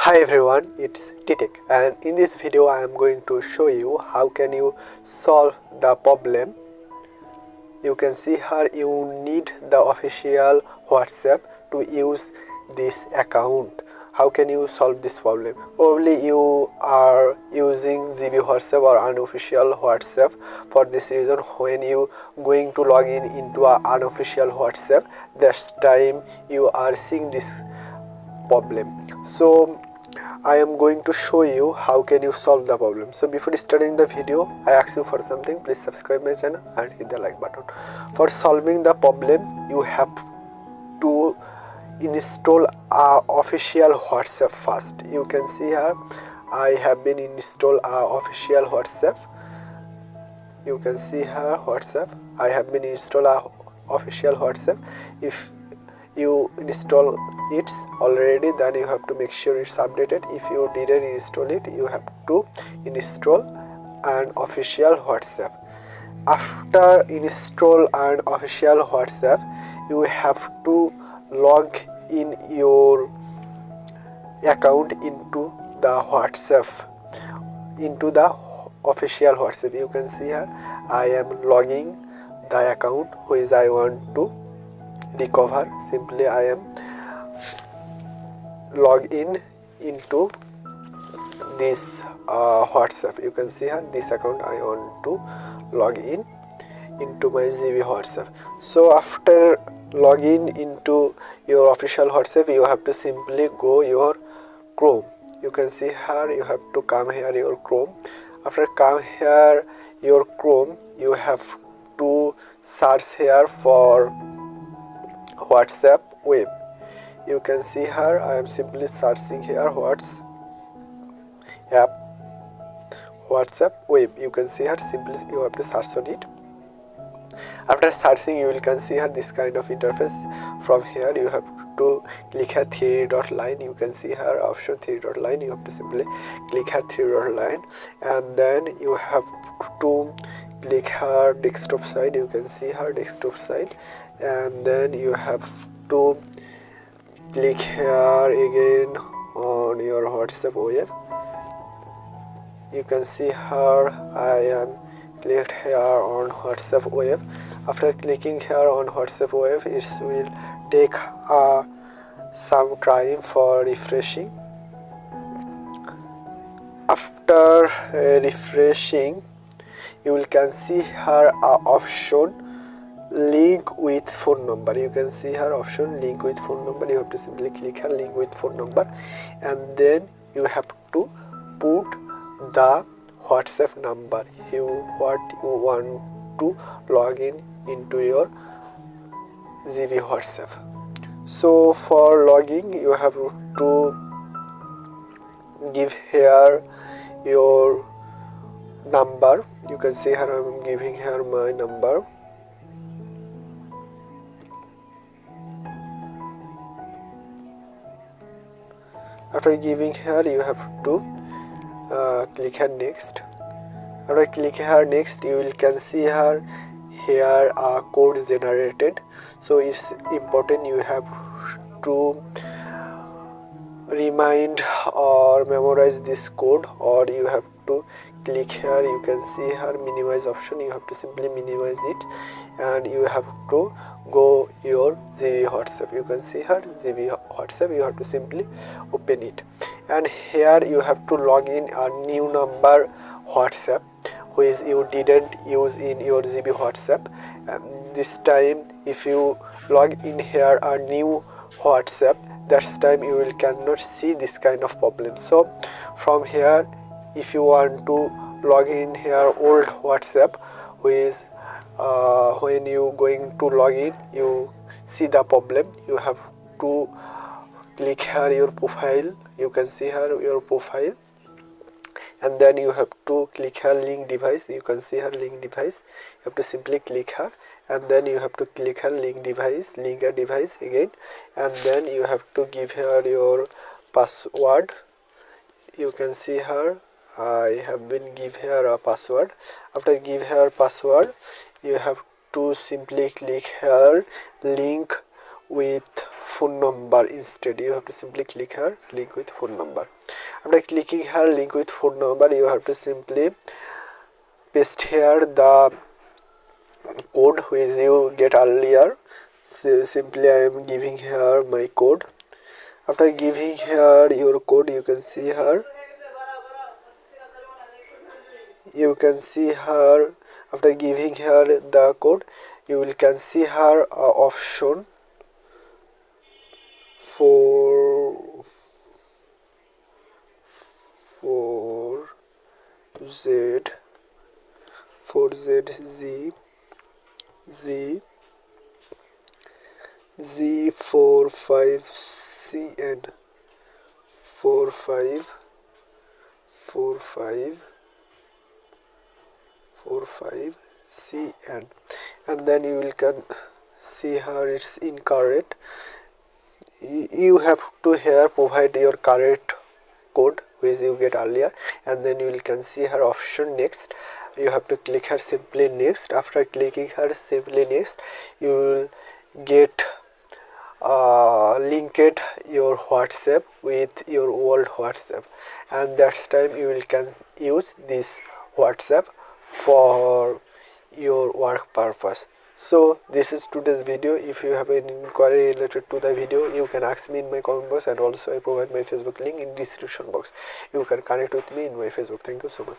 Hi everyone, it's Titek, and in this video I am going to show you how can you solve the problem. You can see here you need the official WhatsApp to use this account. How can you solve this problem? Probably you are using GB WhatsApp or unofficial WhatsApp. For this reason, when you going to log in into an unofficial WhatsApp, this time you are seeing this problem. So I am going to show you how can you solve the problem. So before starting the video, I ask you for something. Please subscribe my channel and hit the like button. For solving the problem, you have to install a official WhatsApp first. You can see here I have been installed a official WhatsApp. You can see here WhatsApp. I have been installed a official WhatsApp. If you install it already, then you have to make sure it's updated. If you didn't install it, you have to install an official WhatsApp. After install an official WhatsApp, you have to log in your account into the WhatsApp, into the official WhatsApp. You can see here I am logging the account which I want to recover. Simply I am log in into this WhatsApp. You can see here this account I want to log in into my GB WhatsApp. So after login into your official WhatsApp, you have to simply go your Chrome. You can see here you have to come here your Chrome. After come here your Chrome, you have to search here for WhatsApp web. You can see here I am simply searching here WhatsApp web. You can see here simply you have to search on it. After searching, you will can see here this kind of interface. From here you have to click here three dot line. You can see here option three dot line. You have to simply click here three dot line, and then you have to click here desktop side. You can see here desktop side, and then you have to click here again on your WhatsApp web. You can see here I am clicked here on WhatsApp web. After clicking here on WhatsApp web, it will take some time for refreshing. After refreshing, you will can see here option link with phone number. You can see here option link with phone number. You have to simply click here link with phone number, and then you have to put the WhatsApp number what you want to log in into your GB WhatsApp. So for logging, you have to give here your number. You can see here I am giving here my number. After giving here, you have to click here next. After click here next, you will can see here a code generated. So it's important you have to remind or memorize this code, or you have to click here. You can see here minimize option. You have to simply minimize it, and you have to go your GB WhatsApp. You can see here GB WhatsApp. You have to simply open it, and here you have to log in a new number WhatsApp which you didn't use in your GB WhatsApp. And this time if you log in here a new WhatsApp, that's time you will cannot see this kind of problem. So from here, if you want to log in here old WhatsApp, which when you going to log in you see the problem, you have to click here your profile. You can see here your profile, and then you have to click here link device. You can see here link device. You have to simply click here, and then you have to click here link device, link a device again, and then you have to give here your password. You can see here I have been give here a password. After give here password, you have to simply click here link with phone number instead. You have to simply click here link with phone number. After clicking here link with phone number, you have to simply paste here the code which you get earlier. So simply I am giving here my code. After giving here your code, you can see here after giving here the code, you will can see here option for Z45CN 45CN, and then you will can see here it's incorrect. You have to here provide your correct code which you get earlier, and then you will can see her option next. You have to click here simply next. After clicking her simply next, you will get linked your WhatsApp with your old WhatsApp, and that's time you will can use this WhatsApp for your work purpose. So this is today's video. If you have any inquiry related to the video, you can ask me in my comment box, and also I provide my Facebook link in description box. You can connect with me in my Facebook. Thank you so much.